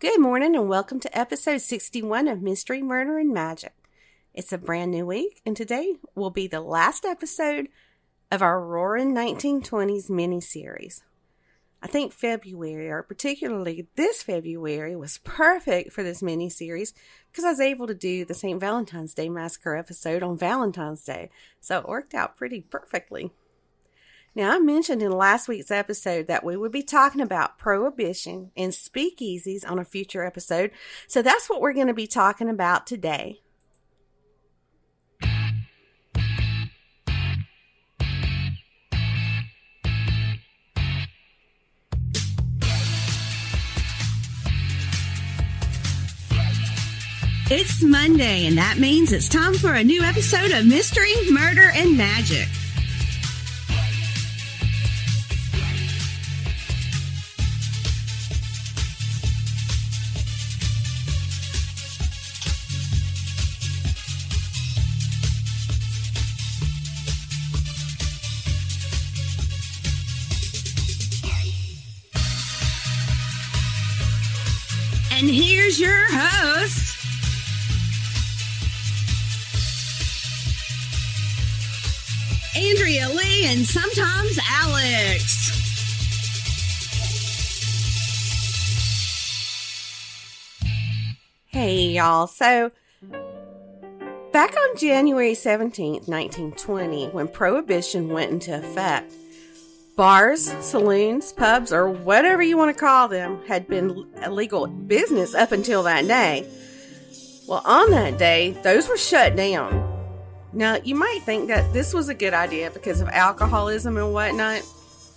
Good morning and welcome to episode 61 of Mystery, Murder, and Magic. It's a brand new week and today will be the last episode of our Roaring 1920s mini-series. I think February, or particularly this February, was perfect for this mini-series because I was able to do the St. Valentine's Day Massacre episode on Valentine's Day, so it worked out pretty perfectly. Now, I mentioned in last week's episode that we would be talking about prohibition and speakeasies on a future episode, so that's what we're going to be talking about today. It's Monday, and that means it's time for a new episode of Mystery, Murder, and Magic. And here's your host, Andrea Lee, and sometimes Alex. Hey, y'all. So, back on January 17th, 1920, when Prohibition went into effect, bars, saloons, pubs, or whatever you want to call them, had been illegal business up until that day. Well, on that day, those were shut down. Now, you might think that this was a good idea because of alcoholism and whatnot.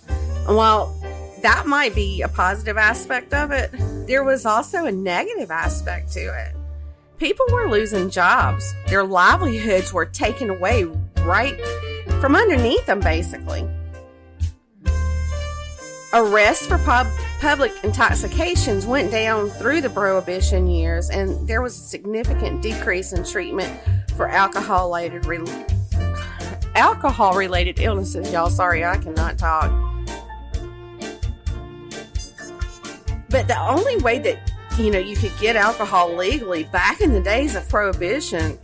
And while that might be a positive aspect of it, there was also a negative aspect to it. People were losing jobs. Their livelihoods were taken away right from underneath them, basically. Arrests for public intoxications went down through the Prohibition years, and there was a significant decrease in treatment for alcohol-related illnesses. Y'all, sorry, I cannot talk. But the only way that, you could get alcohol legally back in the days of Prohibition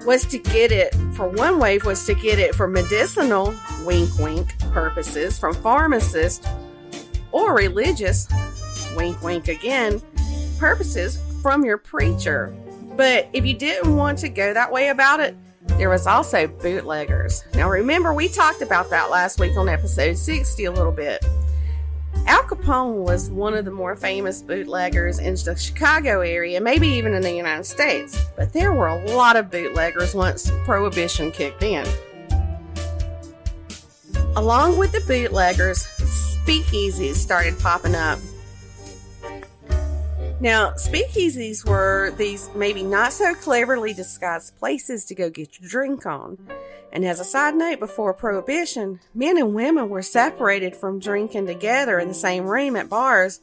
was to get it, for one way, was to get it for medicinal, wink wink, purposes from pharmacists, or religious, wink wink again, purposes from your preacher. But if you didn't want to go that way about it, there was also bootleggers. Now remember, we talked about that last week on episode 60 a little bit. Al Capone was one of the more famous bootleggers in the Chicago area, maybe even in the United States. But there were a lot of bootleggers once Prohibition kicked in. Along with the bootleggers, speakeasies started popping up. Now, speakeasies were these maybe not so cleverly disguised places to go get your drink on. And as a side note, before Prohibition, men and women were separated from drinking together in the same room at bars.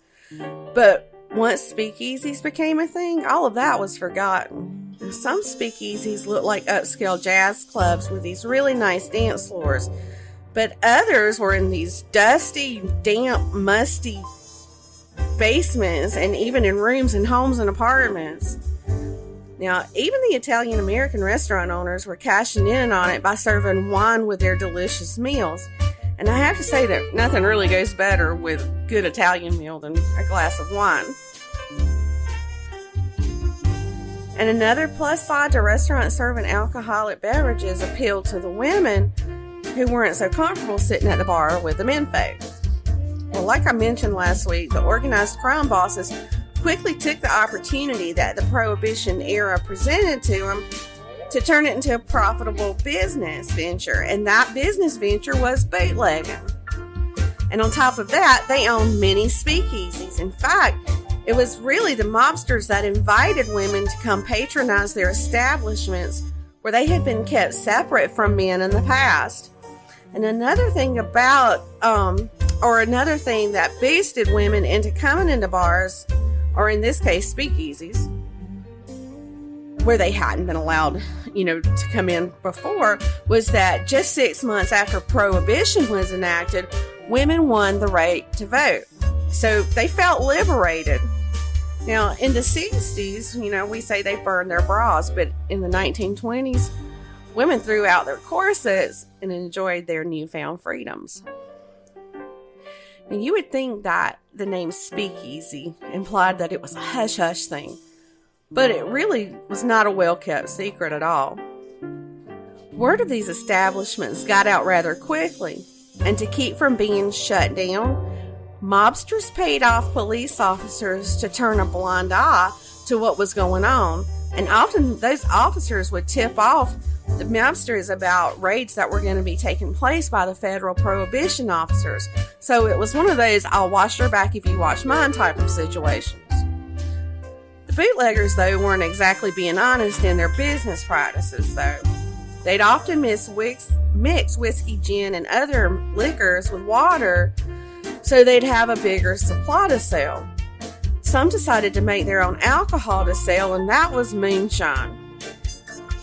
But once speakeasies became a thing, all of that was forgotten. Now, some speakeasies looked like upscale jazz clubs with these really nice dance floors. But others were in these dusty, damp, musty basements, and even in rooms in homes and apartments. Now, even the Italian-American restaurant owners were cashing in on it by serving wine with their delicious meals. And I have to say that nothing really goes better with good Italian meal than a glass of wine. And another plus side to restaurants serving alcoholic beverages appealed to the women who weren't so comfortable sitting at the bar with the men folks. Well, like I mentioned last week, the organized crime bosses quickly took the opportunity that the Prohibition era presented to them to turn it into a profitable business venture. And that business venture was bootlegging. And on top of that, they owned many speakeasies. In fact, it was really the mobsters that invited women to come patronize their establishments where they had been kept separate from men in the past. And another thing another thing that boosted women into coming into bars, or in this case, speakeasies, where they hadn't been allowed, to come in before, was that just 6 months after Prohibition was enacted, women won the right to vote. So they felt liberated. Now, in the 60s, we say they burned their bras, but in the 1920s, women threw out their corsets and enjoyed their newfound freedoms. And you would think that the name speakeasy implied that it was a hush-hush thing, but it really was not a well-kept secret at all. Word of these establishments got out rather quickly, and to keep from being shut down, mobsters paid off police officers to turn a blind eye to what was going on, and often those officers would tip off the mobsters about raids that were going to be taking place by the federal prohibition officers. So it was one of those I'll watch your back if you watch mine type of situations. The bootleggers, though, weren't exactly being honest in their business practices, though. They'd often mix whiskey, gin, and other liquors with water so they'd have a bigger supply to sell. Some decided to make their own alcohol to sell, and that was moonshine.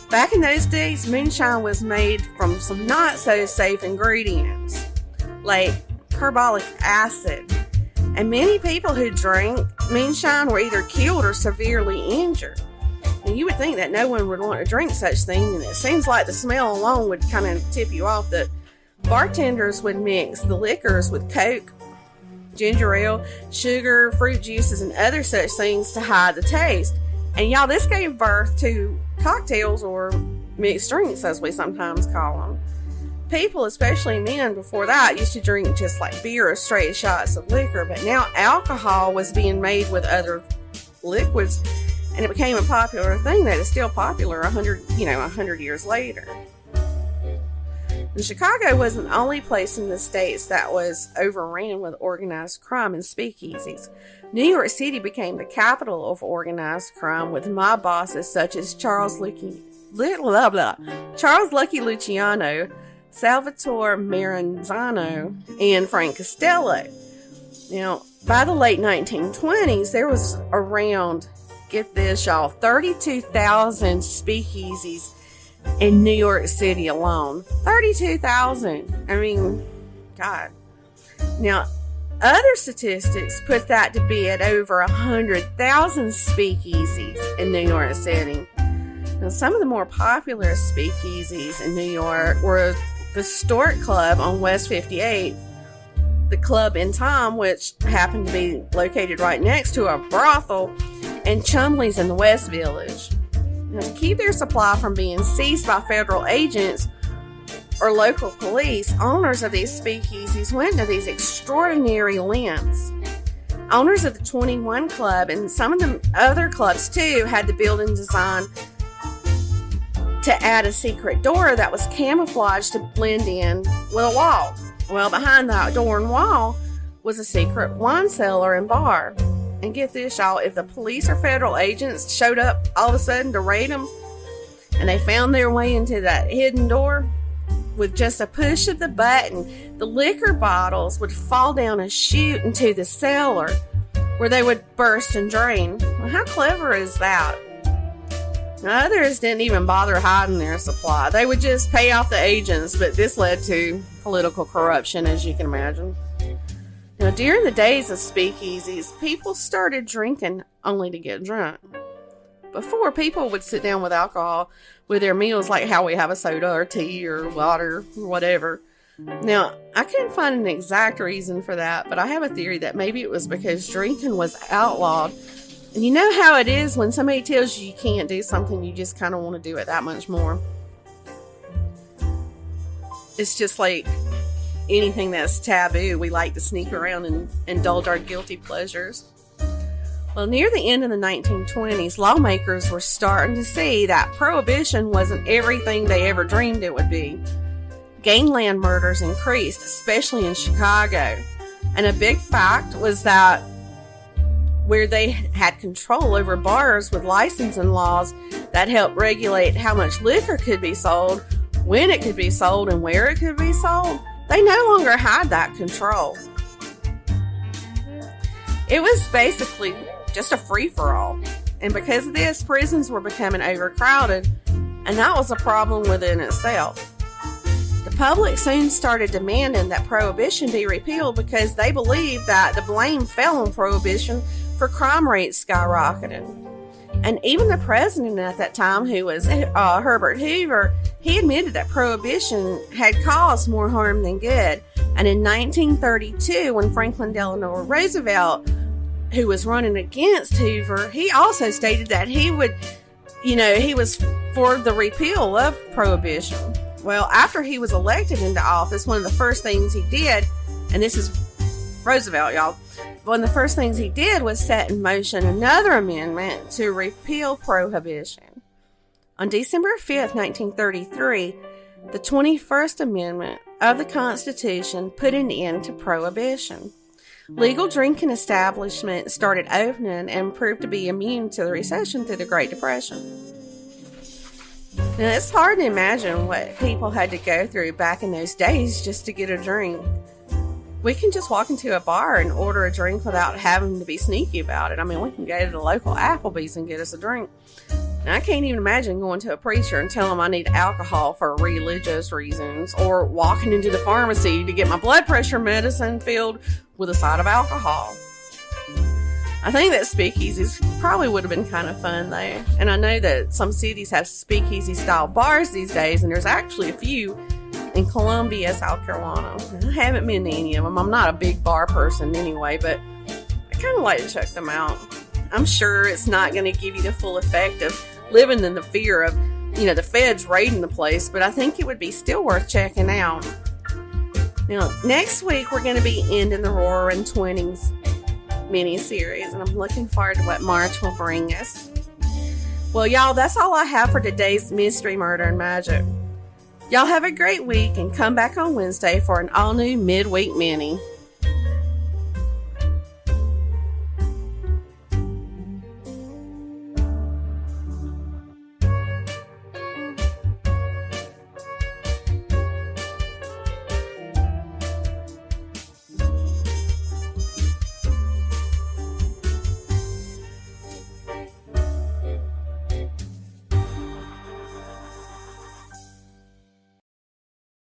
Back in those days, moonshine was made from some not so safe ingredients, like carbolic acid. And many people who drank moonshine were either killed or severely injured. And you would think that no one would want to drink such thing, and it seems like the smell alone would kind of tip you off that bartenders would mix the liquors with Coke, ginger ale, sugar, fruit juices, and other such things to hide the taste. And y'all, this gave birth to cocktails, or mixed drinks as we sometimes call them. People, especially men before that, used to drink just like beer or straight shots of liquor, but now alcohol was being made with other liquids, and it became a popular thing that is still popular 100 years later. And Chicago wasn't the only place in the States that was overran with organized crime and speakeasies. New York City became the capital of organized crime, with mob bosses such as Charles Lucky Luciano, Salvatore Maranzano, and Frank Costello. Now, by the late 1920s, there was around, get this y'all, 32,000 speakeasies in New York City alone. 32,000. I mean, God. Now, other statistics put that to be at over 100,000 speakeasies in New York City. Now, some of the more popular speakeasies in New York were the Stork Club on West 58, the Club in Tom, which happened to be located right next to a brothel, and Chumley's in the West Village. Now, to keep their supply from being seized by federal agents or local police, owners of these speakeasies went to these extraordinary lengths. Owners of the 21 Club and some of the other clubs too had the building design to add a secret door that was camouflaged to blend in with a wall. Well, behind that door and wall was a secret wine cellar and bar. And get this, y'all, if the police or federal agents showed up all of a sudden to raid them, and they found their way into that hidden door, with just a push of the button, the liquor bottles would fall down a chute into the cellar, where they would burst and drain. Well, how clever is that? Now, others didn't even bother hiding their supply. They would just pay off the agents, but this led to political corruption, as you can imagine. Now, during the days of speakeasies, people started drinking only to get drunk. Before, people would sit down with alcohol with their meals, like how we have a soda or tea or water or whatever. Now, I couldn't find an exact reason for that, but I have a theory that maybe it was because drinking was outlawed. And you know how it is when somebody tells you you can't do something, you just kind of want to do it that much more. It's just like anything that's taboo, we like to sneak around and indulge our guilty pleasures. Well, near the end of the 1920s, lawmakers were starting to see that prohibition wasn't everything they ever dreamed it would be. Gangland murders increased, especially in Chicago. And a big fact was that where they had control over bars with licensing laws that helped regulate how much liquor could be sold, when it could be sold, and where it could be sold, they no longer had that control. It was basically just a free-for-all. And because of this, prisons were becoming overcrowded, and that was a problem within itself. The public soon started demanding that prohibition be repealed because they believed that the blame fell on prohibition for crime rates skyrocketed. And even the president at that time, who was Herbert Hoover, he admitted that prohibition had caused more harm than good. And in 1932, when Franklin Delano Roosevelt, who was running against Hoover, he also stated that he was for the repeal of prohibition. Well, after he was elected into office, one of the first things he did, and this is Roosevelt, y'all, one of the first things he did was set in motion another amendment to repeal prohibition. On December 5th, 1933, the 21st Amendment of the Constitution put an end to prohibition. Legal drinking establishments started opening and proved to be immune to the recession through the Great Depression. Now, it's hard to imagine what people had to go through back in those days just to get a drink. We can just walk into a bar and order a drink without having to be sneaky about it. I mean, we can go to the local Applebee's and get us a drink. Now, I can't even imagine going to a preacher and telling him I need alcohol for religious reasons, or walking into the pharmacy to get my blood pressure medicine filled with a side of alcohol. I think that speakeasies probably would have been kind of fun though. And I know that some cities have speakeasy style bars these days, and there's actually a few in Columbia, South Carolina. I haven't been to any of them. I'm not a big bar person anyway, but I kind of like to check them out. I'm sure it's not going to give you the full effect of living in the fear of, the feds raiding the place, but I think it would be still worth checking out. Now, next week we're going to be ending the Roaring Twenties mini-series, and I'm looking forward to what March will bring us. Well, y'all, that's all I have for today's Mystery, Murder, and Magic. Y'all have a great week, and come back on Wednesday for an all-new midweek mini.